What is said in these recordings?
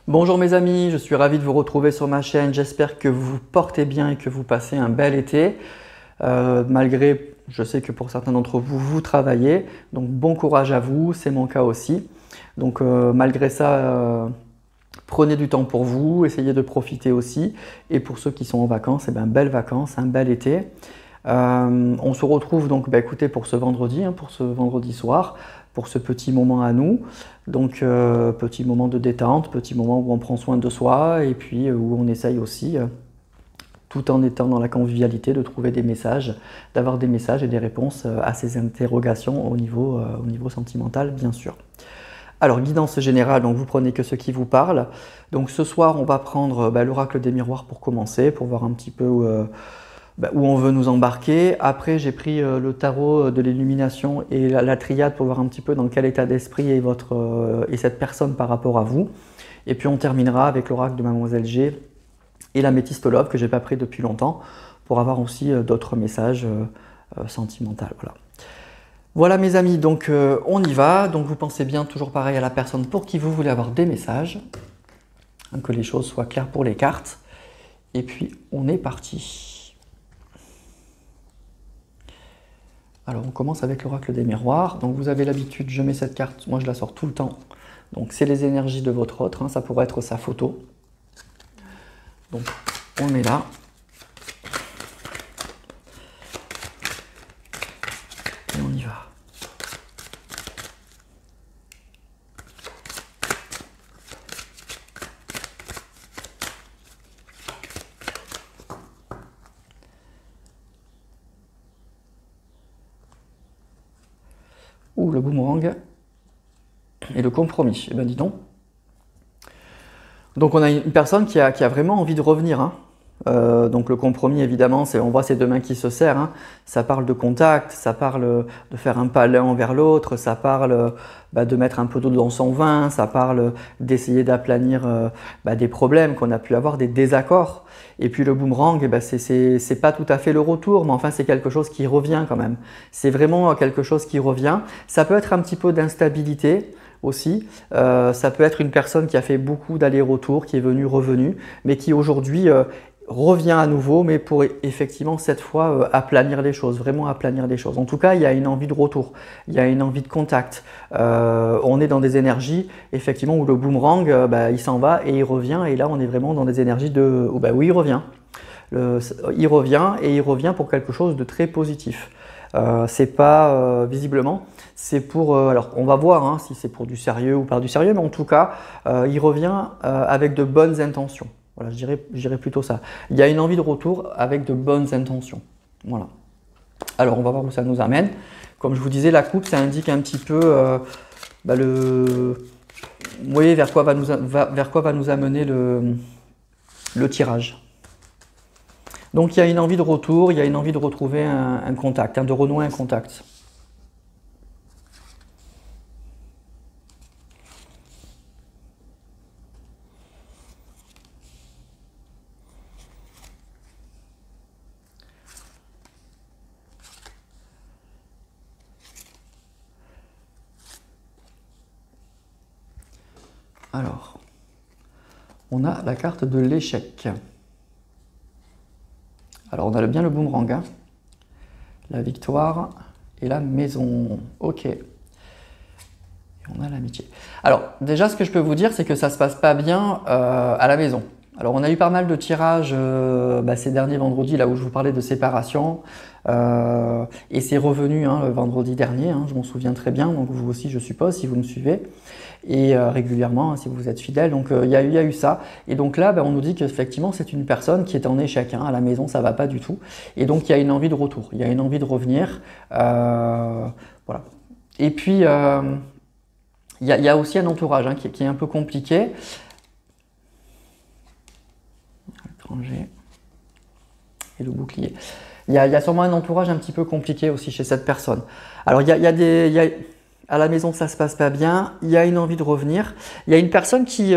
Bonjour mes amis, je suis ravi de vous retrouver sur ma chaîne. J'espère que vous vous portez bien et que vous passez un bel été. Malgré, je sais que pour certains d'entre vous, vous travaillez. Donc bon courage à vous, c'est mon cas aussi. Donc malgré ça, prenez du temps pour vous, essayez de profiter aussi. Et pour ceux qui sont en vacances, belles vacances, un bel été. On se retrouve donc écoutez, pour ce vendredi, pour ce vendredi soir, pour ce petit moment à nous. Donc petit moment de détente, petit moment où on prend soin de soi et puis où on essaye aussi, tout en étant dans la convivialité, de trouver des messages, d'avoir des messages et des réponses à ces interrogations au niveau sentimental, bien sûr. Alors, guidance générale, donc vous prenez que ce qui vous parle. Donc ce soir, on va prendre l'oracle des miroirs pour commencer, pour voir un petit peu où on veut nous embarquer. Après, j'ai pris le tarot de l'illumination et la triade pour voir un petit peu dans quel état d'esprit est et cette personne par rapport à vous. Et puis on terminera avec l'oracle de Mademoiselle G et l'améthyste love que je n'ai pas pris depuis longtemps pour avoir aussi d'autres messages sentimentaux. Voilà mes amis, donc on y va. Donc vous pensez bien toujours pareil à la personne pour qui vous voulez avoir des messages, que les choses soient claires pour les cartes. Et puis on est parti. Alors on commence avec l'oracle des miroirs. Donc vous avez l'habitude, je mets cette carte, moi je la sors tout le temps. Donc c'est les énergies de votre autre, ça pourrait être sa photo. Donc on met là. Et on y va. Ou le boomerang et le compromis. Eh bien dis donc. Donc on a une personne qui a vraiment envie de revenir. Donc le compromis, évidemment, on voit ces deux mains qui se serrent. Ça parle de contact, ça parle de faire un pas l'un envers l'autre, ça parle de mettre un peu d'eau dans son vin, ça parle d'essayer d'aplanir des problèmes qu'on a pu avoir, des désaccords. Et puis le boomerang, c'est pas tout à fait le retour, mais enfin c'est quelque chose qui revient quand même. C'est vraiment quelque chose qui revient. Ça peut être un petit peu d'instabilité aussi. Ça peut être une personne qui a fait beaucoup d'allers-retours, qui est venue, mais qui aujourd'hui revient à nouveau, mais pour effectivement cette fois aplanir les choses, vraiment aplanir les choses. En tout cas, il y a une envie de retour, il y a une envie de contact. On est dans des énergies, effectivement, où le boomerang, il s'en va et il revient, et là on est vraiment dans des énergies où il revient. Il revient et il revient pour quelque chose de très positif. C'est pas visiblement, c'est pour, alors on va voir si c'est pour du sérieux ou pas du sérieux, mais en tout cas, il revient avec de bonnes intentions. Voilà, je dirais plutôt ça. Il y a une envie de retour avec de bonnes intentions. Voilà. Alors, on va voir où ça nous amène. Comme je vous disais, la coupe, ça indique un petit peu vous voyez vers quoi va nous amener le tirage. Donc, il y a une envie de retour, il y a une envie de retrouver un contact, de renouer un contact. Alors, on a la carte de l'échec. Alors, on a bien le boomerang, la victoire et la maison. Ok. Et on a l'amitié. Alors, déjà, ce que je peux vous dire, c'est que ça ne se passe pas bien à la maison. Alors, on a eu pas mal de tirages ces derniers vendredis, là où je vous parlais de séparation. Et c'est revenu le vendredi dernier, je m'en souviens très bien, donc vous aussi, je suppose, si vous me suivez. Et régulièrement, si vous êtes fidèle. Donc il y a eu ça. Et donc là, on nous dit qu'effectivement, c'est une personne qui est en échec. À la maison, ça ne va pas du tout. Et donc il y a une envie de retour, il y a une envie de revenir. Voilà. Et puis, il y a aussi un entourage qui est un peu compliqué. L'étranger et le bouclier. Il y a sûrement un entourage un petit peu compliqué aussi chez cette personne. Alors à la maison, ça se passe pas bien, il y a une envie de revenir. Il y a une personne qui...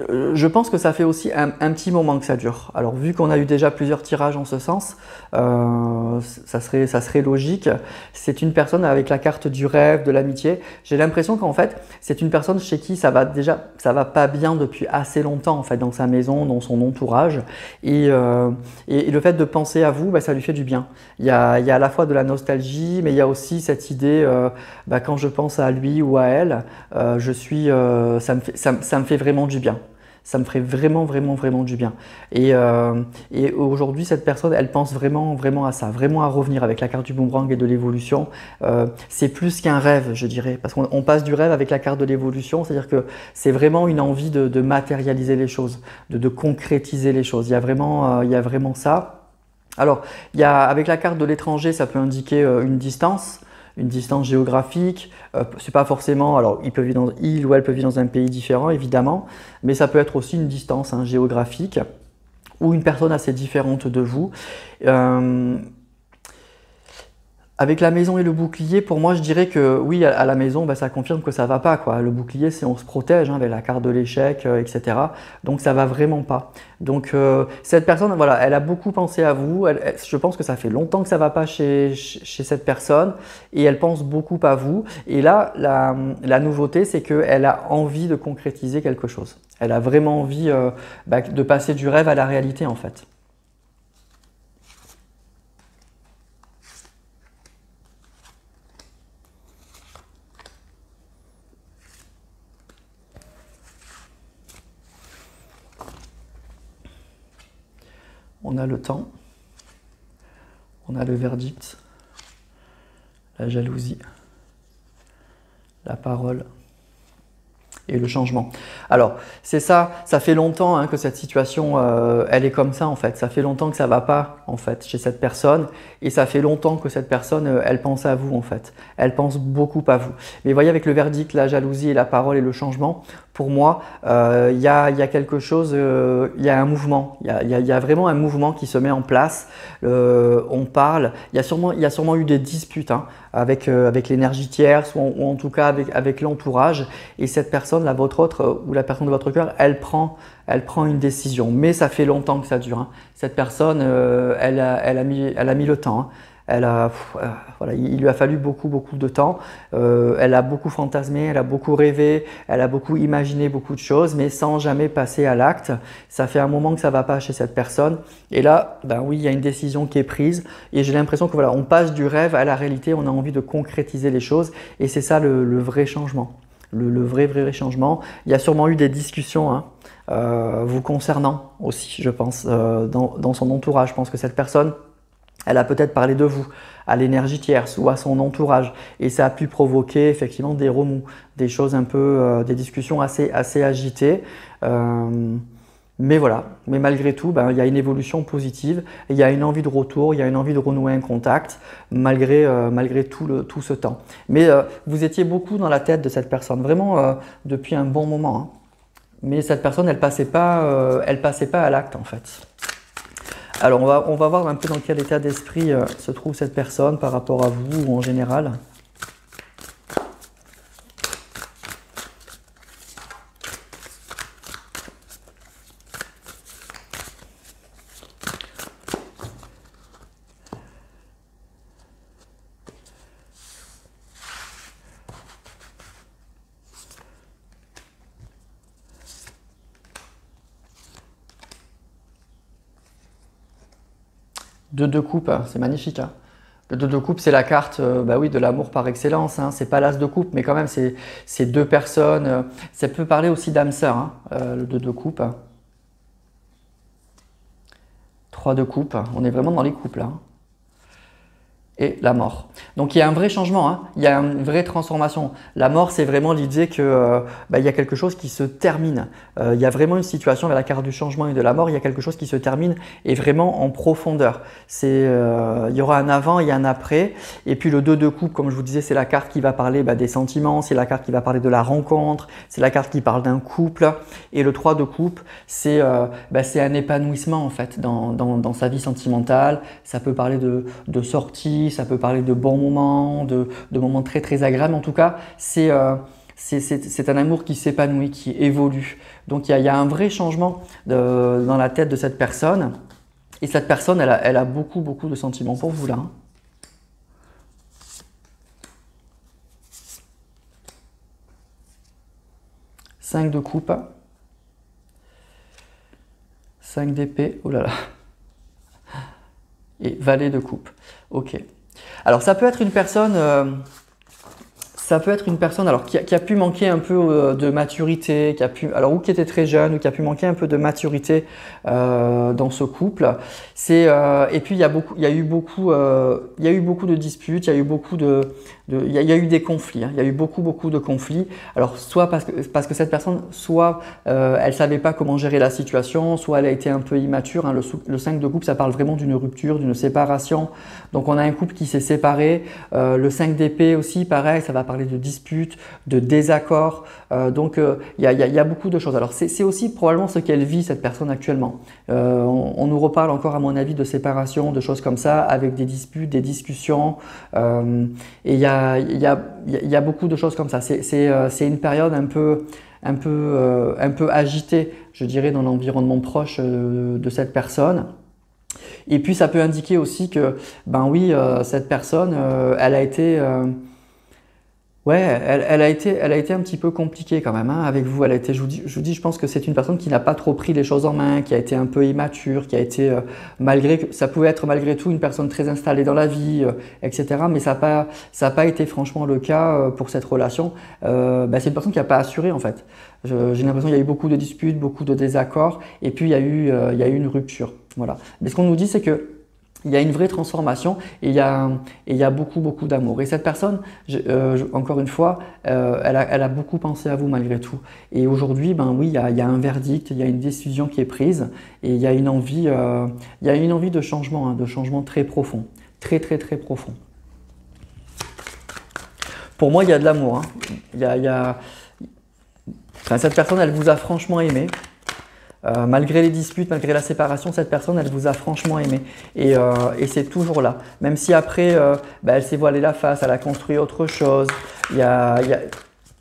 Je pense que ça fait aussi un petit moment que ça dure. Alors vu qu'on a eu déjà plusieurs tirages en ce sens, ça serait logique. C'est une personne avec la carte du rêve, de l'amitié. J'ai l'impression qu'en fait, c'est une personne chez qui ça va pas bien depuis assez longtemps en fait, dans sa maison, dans son entourage. Et le fait de penser à vous, bah, ça lui fait du bien. Il y a à la fois de la nostalgie, mais il y a aussi cette idée, bah, quand je pense à lui ou à elle, ça me fait vraiment du bien. Ça me ferait vraiment, vraiment, vraiment du bien. Et aujourd'hui, cette personne, elle pense vraiment, vraiment à ça, vraiment à revenir avec la carte du boomerang et de l'évolution. C'est plus qu'un rêve, je dirais, parce qu'on passe du rêve avec la carte de l'évolution, c'est-à-dire que c'est vraiment une envie de matérialiser les choses, de concrétiser les choses. Il y a vraiment ça. Alors, avec la carte de l'étranger, ça peut indiquer une distance géographique. C'est pas forcément, alors il ou elle peut vivre dans un pays différent évidemment, mais ça peut être aussi une distance géographique ou une personne assez différente de vous. Avec la maison et le bouclier, pour moi, je dirais que oui, à la maison, bah, ça confirme que ça va pas, quoi. Le bouclier, c'est on se protège avec la carte de l'échec, etc. Donc ça va vraiment pas. Donc cette personne, voilà, elle a beaucoup pensé à vous. Je pense que ça fait longtemps que ça va pas chez cette personne et elle pense beaucoup à vous. Et là, la nouveauté, c'est qu'elle a envie de concrétiser quelque chose. Elle a vraiment envie de passer du rêve à la réalité, en fait. On a le temps, on a le verdict, la jalousie, la parole et le changement. Alors, c'est ça, ça fait longtemps que cette situation, elle est comme ça en fait. Ça fait longtemps que ça va pas en fait chez cette personne et ça fait longtemps que cette personne, elle pense à vous en fait. Elle pense beaucoup à vous. Mais voyez, avec le verdict, la jalousie et la parole et le changement, pour moi, il y a quelque chose, il y a un mouvement. Il y a vraiment un mouvement qui se met en place. On parle. Il y a sûrement eu des disputes avec l'énergie tierce ou en tout cas avec l'entourage. Et cette personne, la vôtre autre ou la personne de votre cœur, elle prend une décision. Mais ça fait longtemps que ça dure. Cette personne, elle a mis le temps. Voilà, il lui a fallu beaucoup, beaucoup de temps. Elle a beaucoup fantasmé, elle a beaucoup rêvé, elle a beaucoup imaginé beaucoup de choses, mais sans jamais passer à l'acte. Ça fait un moment que ça ne va pas chez cette personne. Et là, ben oui, il y a une décision qui est prise. Et j'ai l'impression que voilà, on passe du rêve à la réalité. On a envie de concrétiser les choses. Et c'est ça le vrai changement. Le vrai changement. Il y a sûrement eu des discussions vous concernant aussi, je pense, dans son entourage. Je pense que cette personne, elle a peut-être parlé de vous à l'énergie tierce ou à son entourage et ça a pu provoquer effectivement des remous, des choses un peu, des discussions assez agitées. Mais voilà, mais malgré tout, il y a une évolution positive, il y a une envie de retour, il y a une envie de renouer un contact malgré tout ce temps. Mais vous étiez beaucoup dans la tête de cette personne, vraiment depuis un bon moment. Mais cette personne, elle passait pas à l'acte en fait. Alors on va voir un peu dans quel état d'esprit se trouve cette personne par rapport à vous ou en général. Deux de coupe, c'est magnifique. Le 2 de coupe, c'est la carte oui, de l'amour par excellence. C'est pas l'as de coupe, mais quand même, c'est deux personnes. Ça peut parler aussi d'âme sœur, le 2 de coupe. 3 de coupe, on est vraiment dans les couples là. Et la mort. Donc il y a un vrai changement, il y a une vraie transformation. La mort, c'est vraiment l'idée que il y a quelque chose qui se termine. Il y a vraiment une situation avec la carte du changement et de la mort, il y a quelque chose qui se termine et vraiment en profondeur. Il y aura un avant et un après. Et puis le 2 de coupe, comme je vous disais, c'est la carte qui va parler des sentiments, c'est la carte qui va parler de la rencontre, c'est la carte qui parle d'un couple. Et le 3 de coupe, c'est un épanouissement en fait dans sa vie sentimentale. Ça peut parler de sortie, ça peut parler de bons moments, de moments très très agréables. En tout cas, c'est c'est un amour qui s'épanouit, qui évolue. Donc il y a un vrai changement dans la tête de cette personne. Et cette personne, elle a beaucoup, beaucoup de sentiments pour vous là. Hein. 5 de coupe. 5 d'épée. Oh là là. Et valet de coupe. Ok. Alors ça peut être une personne... alors, qui a pu manquer un peu de maturité, ou qui était très jeune, ou qui a pu manquer un peu de maturité dans ce couple. Et puis il y a eu beaucoup de disputes, il y a eu des conflits. Hein. Il y a eu beaucoup de conflits. Alors soit parce que cette personne, soit elle savait pas comment gérer la situation, soit elle a été un peu immature. Hein. Le 5 de coupe, ça parle vraiment d'une rupture, d'une séparation. Donc on a un couple qui s'est séparé. Le 5 d'épée aussi, pareil, ça va parler de disputes, de désaccords. Donc il y a beaucoup de choses. Alors c'est aussi probablement ce qu'elle vit cette personne actuellement. On nous reparle encore à mon avis de séparation, de choses comme ça, avec des disputes, des discussions. Et il y a beaucoup de choses comme ça. C'est une période un peu agitée, je dirais, dans l'environnement proche de cette personne. Et puis ça peut indiquer aussi que, ben oui, cette personne, elle a été elle a été un petit peu compliquée quand même hein, avec vous. Je vous dis, je pense que c'est une personne qui n'a pas trop pris les choses en main, qui a été un peu immature, qui a été, ça pouvait être malgré tout une personne très installée dans la vie, etc. Mais ça n'a pas été franchement le cas pour cette relation. C'est une personne qui n'a pas assuré en fait. J'ai l'impression qu'il y a eu beaucoup de disputes, beaucoup de désaccords, et puis il y a eu une rupture. Voilà. Mais ce qu'on nous dit, c'est que il y a une vraie transformation et il y a beaucoup d'amour. Et cette personne, encore une fois, elle a beaucoup pensé à vous malgré tout. Et aujourd'hui, ben oui, il y a un verdict, il y a une décision qui est prise et il y a une envie de changement, hein, de changement très profond, très profond. Pour moi, il y a de l'amour. Hein. Cette personne, elle vous a franchement aimé. Malgré les disputes, malgré la séparation, cette personne, elle vous a franchement aimé. Et c'est toujours là. Même si après, elle s'est voilée la face, elle a construit autre chose. Il y a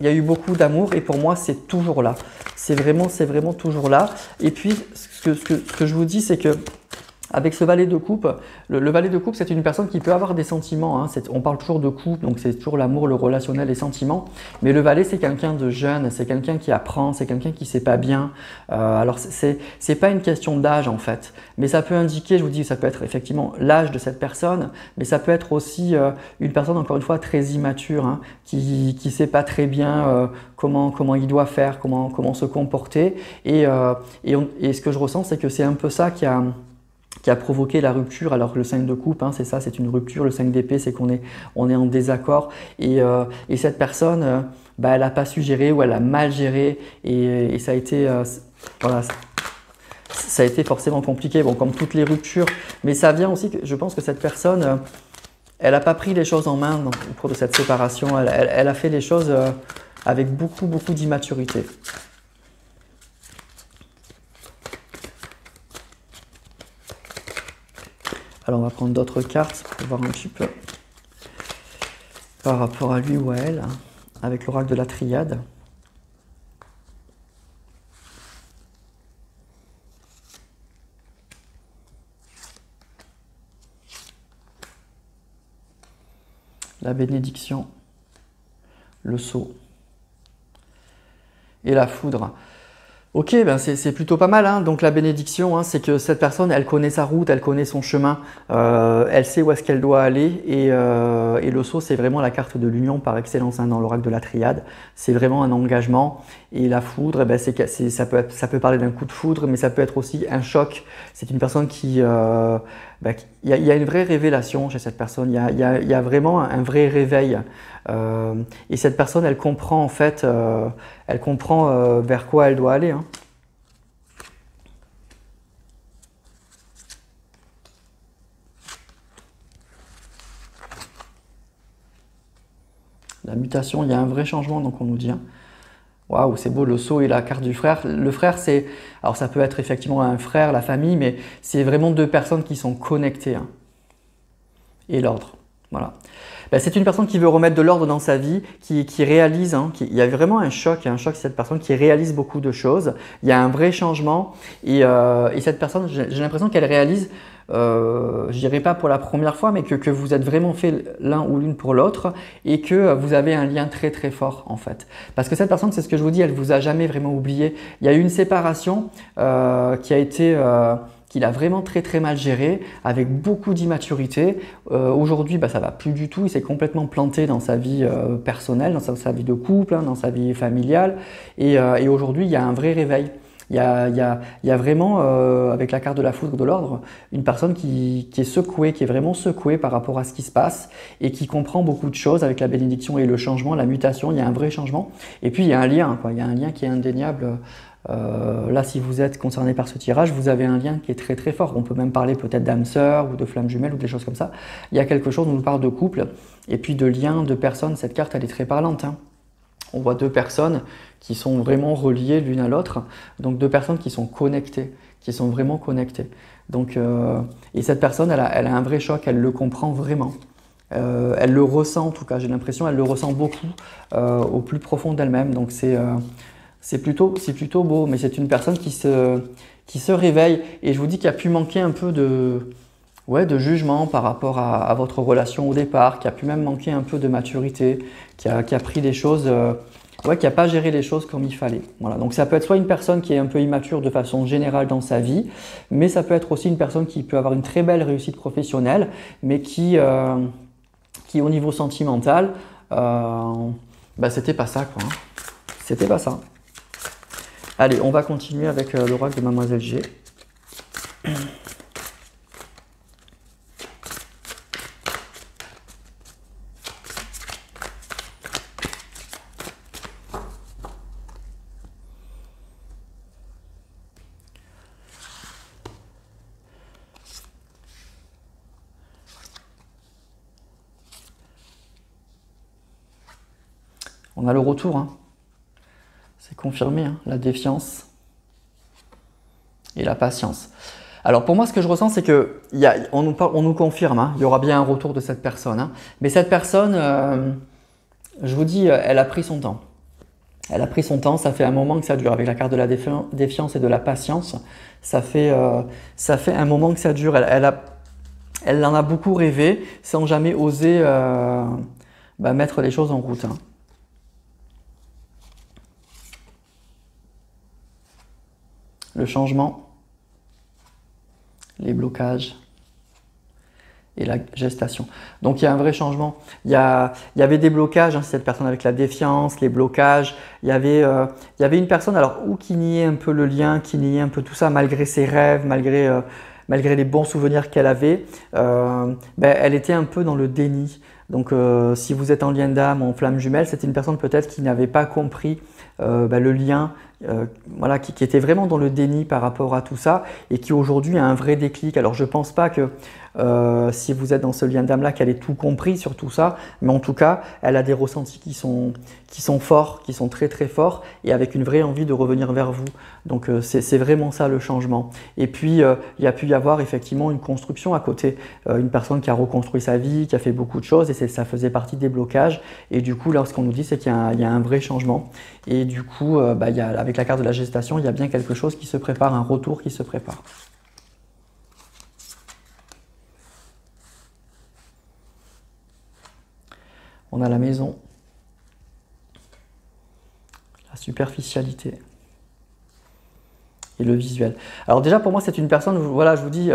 eu beaucoup d'amour et pour moi, c'est toujours là. C'est vraiment toujours là. Et puis, ce que je vous dis, c'est que avec ce valet de coupe, le valet de coupe, c'est une personne qui peut avoir des sentiments. Hein. On parle toujours de couple, donc c'est toujours l'amour, le relationnel, les sentiments. Mais le valet, c'est quelqu'un de jeune, c'est quelqu'un qui apprend, c'est quelqu'un qui ne sait pas bien. Alors, c'est pas une question d'âge en fait. Mais ça peut indiquer, je vous dis, ça peut être effectivement l'âge de cette personne, mais ça peut être aussi une personne, encore une fois, très immature, hein, qui ne sait pas très bien comment il doit faire, comment se comporter. Et ce que je ressens, c'est que c'est un peu ça qui a provoqué la rupture, alors que le 5 de coupe, hein, c'est ça, c'est une rupture. Le 5 d'épée, c'est qu'on est en désaccord. Et cette personne, elle n'a pas su gérer ou elle a mal géré. Et ça a été, voilà, ça a été forcément compliqué, bon, comme toutes les ruptures. Mais ça vient aussi, je pense que cette personne, elle n'a pas pris les choses en main au cours de cette séparation. Elle a fait les choses avec beaucoup d'immaturité. Alors on va prendre d'autres cartes pour voir un petit peu par rapport à lui ou à elle, avec l'oracle de la triade. La bénédiction, le sceau et la foudre. Ok, ben c'est plutôt pas mal. Hein. Donc la bénédiction, hein, c'est que cette personne, elle connaît sa route, elle connaît son chemin, elle sait où est-ce qu'elle doit aller. Et le sceau, c'est vraiment la carte de l'union par excellence hein, dans l'oracle de la triade. C'est vraiment un engagement. Et la foudre, ça peut parler d'un coup de foudre, mais ça peut être aussi un choc. C'est une personne qui... il y a une vraie révélation chez cette personne. Il y a vraiment un vrai réveil. Et cette personne, elle comprend en fait, vers quoi elle doit aller. Hein. La mutation, il y a un vrai changement, donc on nous dit. Hein. Waouh, c'est beau, le sceau et la carte du frère. Le frère, alors ça peut être effectivement un frère, la famille, mais c'est vraiment deux personnes qui sont connectées. Hein. Et l'ordre, voilà. Ben, c'est une personne qui veut remettre de l'ordre dans sa vie, qui réalise, hein, il y a vraiment un choc, il y a un choc, c'est cette personne qui réalise beaucoup de choses, il y a un vrai changement et cette personne, j'ai l'impression qu'elle réalise, je dirais pas pour la première fois, mais que vous êtes vraiment fait l'un ou l'une pour l'autre et que vous avez un lien très très fort en fait. Parce que cette personne, c'est ce que je vous dis, elle vous a jamais vraiment oublié. Il y a eu une séparation qui a été qu'il a vraiment très très mal géré, avec beaucoup d'immaturité. Aujourd'hui, ça va plus du tout, il s'est complètement planté dans sa vie personnelle, dans sa vie de couple, hein, dans sa vie familiale. Et aujourd'hui, il y a un vrai réveil. Il y a vraiment, avec la carte de la foudre de l'ordre, une personne qui est secouée, qui est vraiment secouée par rapport à ce qui se passe et qui comprend beaucoup de choses avec la bénédiction et le changement, la mutation. Il y a un vrai changement. Et puis, il y a un lien, quoi. Il y a un lien qui est indéniable. Là, si vous êtes concerné par ce tirage, vous avez un lien qui est très très fort. On peut même parler peut-être d'âme sœur ou de flamme jumelle ou des choses comme ça. Il y a quelque chose, on nous parle de couple et puis de lien, de personnes. Cette carte, elle est très parlante, hein. On voit deux personnes qui sont vraiment reliées l'une à l'autre. Donc deux personnes qui sont connectées, qui sont vraiment connectées. Donc, et cette personne, elle a un vrai choc, elle le comprend vraiment. Elle le ressent en tout cas, j'ai l'impression, elle le ressent beaucoup au plus profond d'elle-même. Donc c'est plutôt beau, mais c'est une personne qui se réveille. Et je vous dis qu'il y a pu manquer un peu de jugement par rapport à votre relation au départ, qui a pu même manquer un peu de maturité, qui a pris des choses, qui n'a pas géré les choses comme il fallait. Voilà. Donc ça peut être soit une personne qui est un peu immature de façon générale dans sa vie, mais ça peut être aussi une personne qui peut avoir une très belle réussite professionnelle, mais qui au niveau sentimental, c'était pas ça, quoi, hein. C'était pas ça. Allez, on va continuer avec l'oracle de Mademoiselle G. On a le retour, hein. C'est confirmé, hein, la défiance et la patience. Alors pour moi, ce que je ressens, c'est que on nous confirme, hein, il y aura bien un retour de cette personne. Hein, mais cette personne, je vous dis, elle a pris son temps. Elle a pris son temps, ça fait un moment que ça dure. Avec la carte de la défiance et de la patience, ça fait un moment que ça dure. Elle en a beaucoup rêvé sans jamais oser mettre les choses en route. Hein. Le changement, les blocages et la gestation. Donc il y a un vrai changement. Il y avait des blocages, hein, cette personne avec la défiance, les blocages. Il y avait une personne alors ou qui niait un peu le lien, qui niait un peu tout ça malgré ses rêves, malgré les bons souvenirs qu'elle avait. Elle était un peu dans le déni. Donc si vous êtes en lien d'âme, en flamme jumelle, c'était une personne peut-être qui n'avait pas compris le lien, qui était vraiment dans le déni par rapport à tout ça et qui aujourd'hui a un vrai déclic. Alors je ne pense pas que si vous êtes dans ce lien d'âme là qu'elle ait tout compris sur tout ça, mais en tout cas elle a des ressentis qui sont forts, qui sont très très forts et avec une vraie envie de revenir vers vous. Donc c'est vraiment ça le changement. Et puis il y a pu y avoir effectivement une construction à côté, une personne qui a reconstruit sa vie, qui a fait beaucoup de choses et ça faisait partie des blocages. Et du coup là ce qu'on nous dit c'est qu'il y a un vrai changement. Et du coup avec la carte de la gestation, il y a bien quelque chose qui se prépare, un retour qui se prépare. On a la maison, la superficialité et le visuel. Alors déjà pour moi c'est une personne, voilà, je vous dis,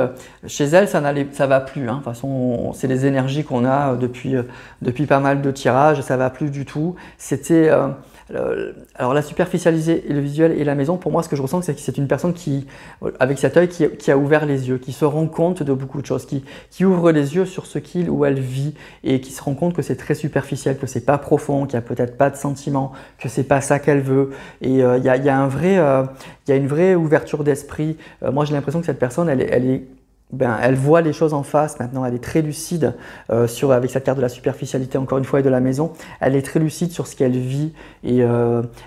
chez elle ça va plus. Hein. De toute façon c'est les énergies qu'on a depuis pas mal de tirages, ça va plus du tout. C'était alors la superficialité et le visuel et la maison, pour moi ce que je ressens c'est que c'est une personne qui, avec cet œil, qui a ouvert les yeux, qui se rend compte de beaucoup de choses, qui ouvre les yeux sur ce qu'il ou elle vit et qui se rend compte que c'est très superficiel, que c'est pas profond, qu'il n'y a peut-être pas de sentiments, que c'est pas ça qu'elle veut. Et il y a une vraie ouverture d'esprit. Moi j'ai l'impression que cette personne elle voit les choses en face maintenant, elle est très lucide avec cette carte de la superficialité encore une fois et de la maison, elle est très lucide sur ce qu'elle vit et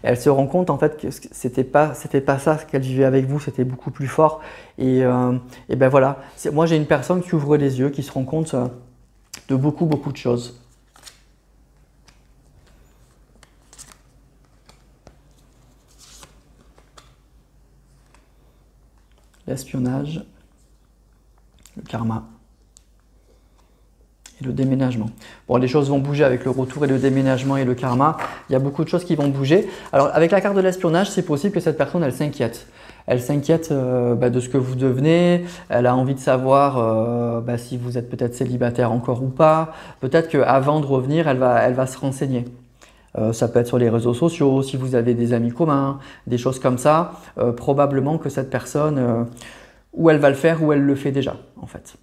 elle se rend compte en fait que c'était pas ça ce qu'elle vivait avec vous, c'était beaucoup plus fort et voilà, moi j'ai une personne qui ouvre les yeux, qui se rend compte de beaucoup de choses. l'espionnage, le karma et le déménagement. Bon, les choses vont bouger avec le retour et le déménagement et le karma. Il y a beaucoup de choses qui vont bouger. Alors, avec la carte de l'espionnage, c'est possible que cette personne, elle s'inquiète. Elle s'inquiète de ce que vous devenez. Elle a envie de savoir si vous êtes peut-être célibataire encore ou pas. Peut-être qu'avant de revenir, elle va se renseigner. Ça peut être sur les réseaux sociaux, si vous avez des amis communs, des choses comme ça. Probablement que cette personne, ou elle va le faire ou elle le fait déjà, en fait.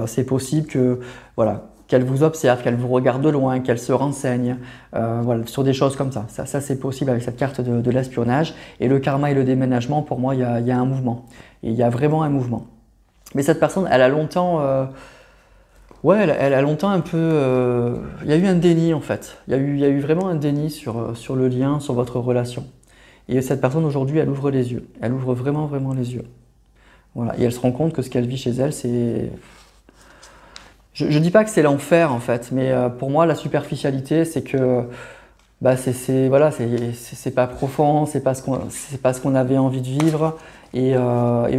C'est possible que, voilà, qu'elle vous observe, qu'elle vous regarde de loin, qu'elle se renseigne, voilà, sur des choses comme ça. Ça c'est possible avec cette carte de l'espionnage. Et le karma et le déménagement, pour moi, il y a un mouvement. Et il y a vraiment un mouvement. Mais cette personne, elle a longtemps... ouais, elle a longtemps un peu... il y a eu un déni, en fait. Il y a eu vraiment un déni sur le lien, sur votre relation. Et cette personne, aujourd'hui, elle ouvre les yeux. Elle ouvre vraiment, vraiment les yeux. Voilà. Et elle se rend compte que ce qu'elle vit chez elle, c'est... Je ne dis pas que c'est l'enfer en fait, mais pour moi la superficialité c'est que voilà, c'est pas profond, c'est pas ce qu'on avait envie de vivre et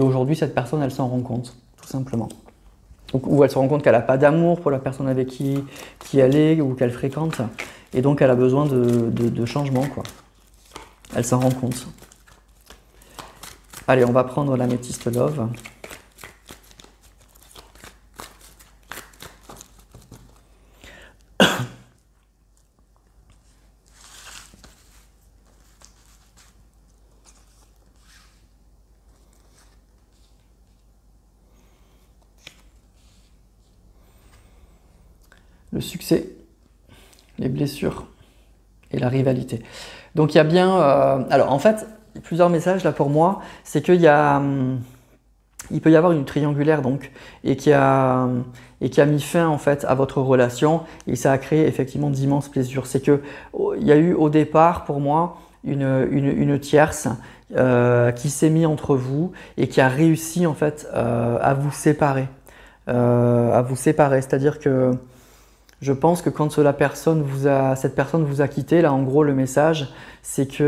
aujourd'hui cette personne elle s'en rend compte tout simplement. Donc, ou elle se rend compte qu'elle n'a pas d'amour pour la personne avec qui elle est ou qu'elle fréquente et donc elle a besoin de changement quoi. Elle s'en rend compte. Allez, on va prendre l'améthyste love. Le succès, les blessures et la rivalité. Donc il y a bien... alors en fait, plusieurs messages là pour moi, c'est qu'il y a... il peut y avoir une triangulaire donc, et qui a mis fin en fait à votre relation et ça a créé effectivement d'immenses blessures. C'est qu'il y a eu au départ pour moi une tierce qui s'est mise entre vous et qui a réussi en fait à vous séparer. C'est-à-dire que je pense que quand cette personne vous a quitté, là en gros le message c'est qu'il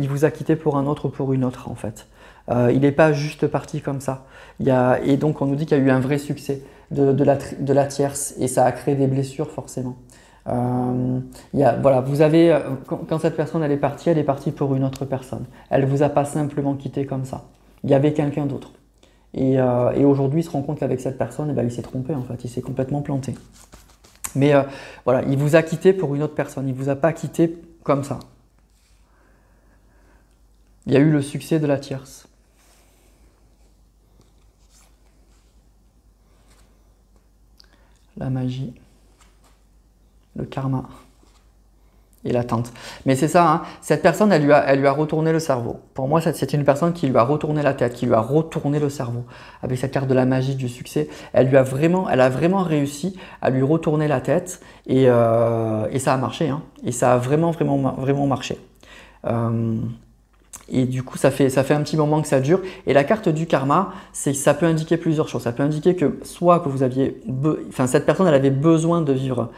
vous a quitté pour un autre ou pour une autre en fait. Il n'est pas juste parti comme ça. Et donc on nous dit qu'il y a eu un vrai succès de la tierce et ça a créé des blessures forcément. Voilà, vous avez, quand cette personne elle est partie pour une autre personne. Elle ne vous a pas simplement quitté comme ça. Il y avait quelqu'un d'autre. Et aujourd'hui il se rend compte qu'avec cette personne, il s'est trompé en fait, il s'est complètement planté. Mais voilà, il vous a quitté pour une autre personne, il ne vous a pas quitté comme ça. Il y a eu le succès de la tierce. La magie, le karma et l'attente. Mais c'est ça, hein, cette personne, elle lui a retourné le cerveau. Pour moi, c'est une personne qui lui a retourné la tête, qui lui a retourné le cerveau. Avec cette carte de la magie, du succès, elle a vraiment réussi à lui retourner la tête et ça a marché. Hein, et ça a vraiment, vraiment, vraiment marché. Et du coup, ça fait un petit moment que ça dure. Et la carte du karma, ça peut indiquer plusieurs choses. Ça peut indiquer que soit que cette personne, elle avait besoin de vivre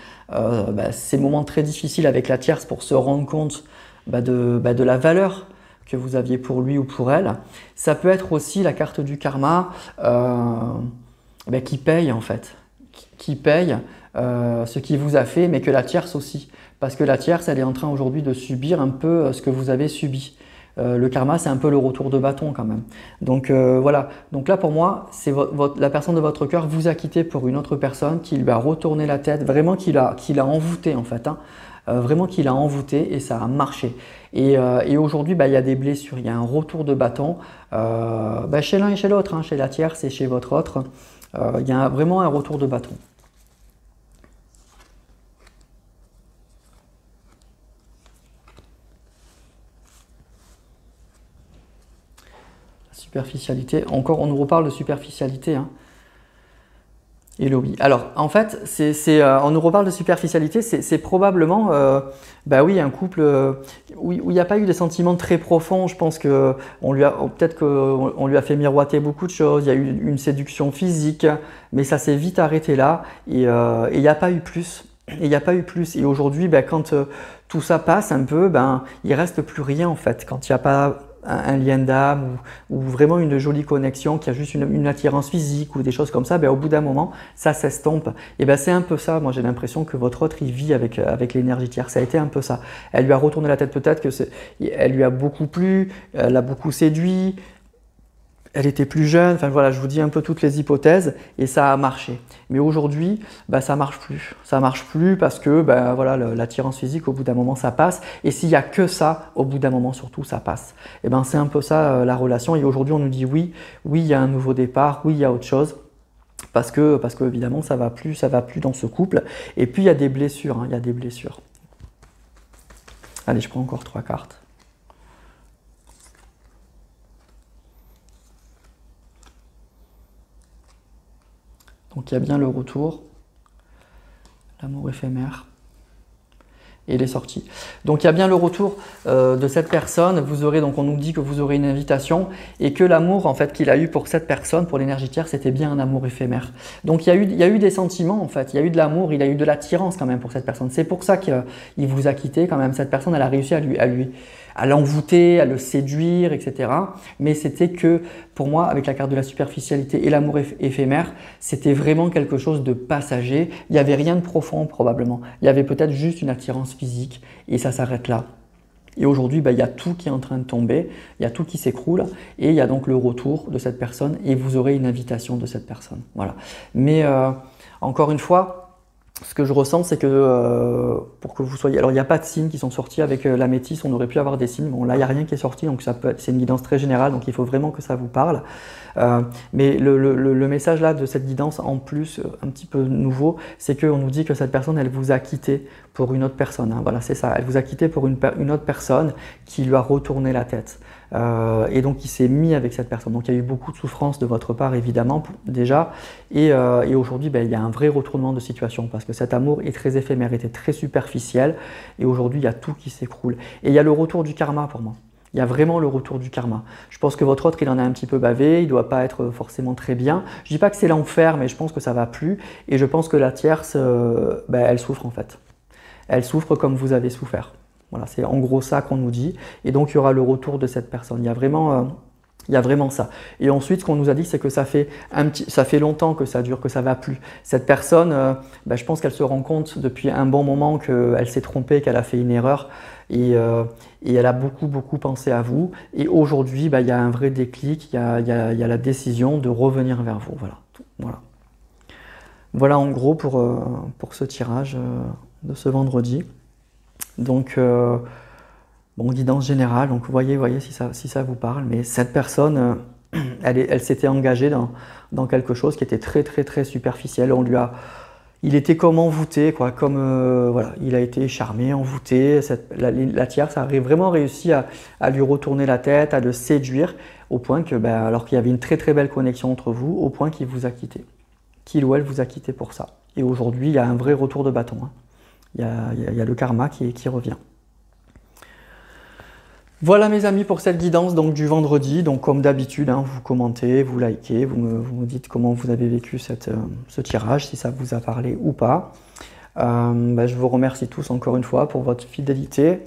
ces moments très difficiles avec la tierce pour se rendre compte de la valeur que vous aviez pour lui ou pour elle. Ça peut être aussi la carte du karma qui paye en fait, qui paye ce qu'il vous a fait, mais que la tierce aussi. Parce que la tierce, elle est en train aujourd'hui de subir un peu ce que vous avez subi. Le karma, c'est un peu le retour de bâton quand même. Donc voilà. Donc là, pour moi, c'est la personne de votre cœur vous a quitté pour une autre personne qui lui a retourné la tête, vraiment qui l'a envoûté en fait. Hein. Vraiment qui l'a envoûté et ça a marché. Et aujourd'hui, il y a des blessures, il y a un retour de bâton chez l'un et chez l'autre, hein, chez la tierce et chez votre autre. Il y a vraiment un retour de bâton. Superficialité. Encore, on nous reparle de superficialité. Hein. Hello. Alors, en fait, on nous reparle de superficialité. C'est probablement, un couple où il n'y a pas eu des sentiments très profonds. Je pense que peut-être qu'on lui a fait miroiter beaucoup de choses. Il y a eu une séduction physique, mais ça s'est vite arrêté là. Et il n'y a pas eu plus. Et aujourd'hui, quand tout ça passe un peu, il reste plus rien en fait. Quand il n'y a pas un lien d'âme ou vraiment une jolie connexion, qui a juste une attirance physique ou des choses comme ça, ben, au bout d'un moment, ça s'estompe. Et ben, c'est un peu ça, moi j'ai l'impression que votre autre, il vit avec l'énergie tierce. Ça a été un peu ça. Elle lui a retourné la tête peut-être, elle lui a beaucoup plu, elle l'a beaucoup séduit, elle était plus jeune, enfin voilà, je vous dis un peu toutes les hypothèses et ça a marché. Mais aujourd'hui, bah, ça marche plus. Ça marche plus parce que bah, voilà, l'attirance physique, au bout d'un moment, ça passe. Et s'il n'y a que ça, au bout d'un moment, surtout, ça passe. Et ben, c'est un peu ça la relation. Et aujourd'hui, on nous dit oui, oui, il y a un nouveau départ, oui, il y a autre chose. Parce que évidemment, ça va plus dans ce couple. Et puis, il y a des blessures, hein, il y a des blessures. Allez, je prends encore 3 cartes. Donc il y a bien le retour, l'amour éphémère, et il est sorti. Donc il y a bien le retour de cette personne. Vous aurez, donc on nous dit que vous aurez une invitation et que l'amour en fait qu'il a eu pour cette personne, pour l'énergie tierce, c'était bien un amour éphémère. Donc il y a eu des sentiments en fait, il y a eu de l'amour, il a eu de l'attirance quand même pour cette personne. C'est pour ça qu'il vous a quitté quand même. Cette personne, elle a réussi à l'envoûter, à le séduire, etc. Mais c'était que, pour moi, avec la carte de la superficialité et l'amour éphémère, c'était vraiment quelque chose de passager. Il n'y avait rien de profond probablement. Il y avait peut-être juste une attirance physique et ça s'arrête là. Et aujourd'hui, bah, il y a tout qui est en train de tomber, il y a tout qui s'écroule et il y a donc le retour de cette personne et vous aurez une invitation de cette personne. Voilà. Mais encore une fois, ce que je ressens, c'est que pour que vous soyez... Alors, il n'y a pas de signes qui sont sortis avec la métisse, on aurait pu avoir des signes. Bon, là, il n'y a rien qui est sorti, donc c'est une guidance très générale, donc il faut vraiment que ça vous parle. Mais le message là de cette guidance, en plus, un petit peu nouveau, c'est qu'on nous dit que cette personne, elle vous a quitté pour une autre personne. Hein. Voilà, c'est ça. Elle vous a quitté pour une autre personne qui lui a retourné la tête. Et donc, il s'est mis avec cette personne. Donc, il y a eu beaucoup de souffrance de votre part, évidemment, déjà. Et aujourd'hui, ben, il y a un vrai retournement de situation parce que cet amour est très éphémère, était très superficiel. Et aujourd'hui, il y a tout qui s'écroule. Et il y a le retour du karma pour moi. Il y a vraiment le retour du karma. Je pense que votre autre, il en a un petit peu bavé, il ne doit pas être forcément très bien. Je ne dis pas que c'est l'enfer, mais je pense que ça ne va plus. Et je pense que la tierce, ben, elle souffre en fait. Elle souffre comme vous avez souffert. Voilà, c'est en gros ça qu'on nous dit. Et donc, il y aura le retour de cette personne. Il y a vraiment ça. Et ensuite, ce qu'on nous a dit, c'est que ça fait longtemps que ça dure, que ça ne va plus. Cette personne, ben, je pense qu'elle se rend compte depuis un bon moment qu'elle s'est trompée, qu'elle a fait une erreur. Et elle a beaucoup, beaucoup pensé à vous. Et aujourd'hui, ben, il y a un vrai déclic, il y a la décision de revenir vers vous. Voilà. Voilà. Voilà en gros pour ce tirage de ce vendredi. Donc, bon, guidance générale, donc voyez si ça vous parle. Mais cette personne, elle s'était engagée dans quelque chose qui était très, très, très superficiel. Il était comme envoûté, quoi, voilà, il a été charmé, envoûté. La tierce a vraiment réussi à lui retourner la tête, à le séduire, au point que, ben, alors qu'il y avait une très, très belle connexion entre vous, au point qu'il vous a quitté. Qu'il ou elle vous a quitté pour ça. Et aujourd'hui, il y a un vrai retour de bâton. Hein. Il y a le karma qui revient. Voilà mes amis pour cette guidance donc, du vendredi. Donc comme d'habitude, hein, vous commentez, vous likez, vous me dites comment vous avez vécu ce tirage, si ça vous a parlé ou pas. Ben, je vous remercie tous encore une fois pour votre fidélité,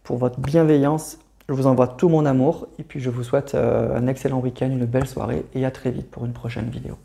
pour votre bienveillance. Je vous envoie tout mon amour et puis je vous souhaite un excellent week-end, une belle soirée et à très vite pour une prochaine vidéo.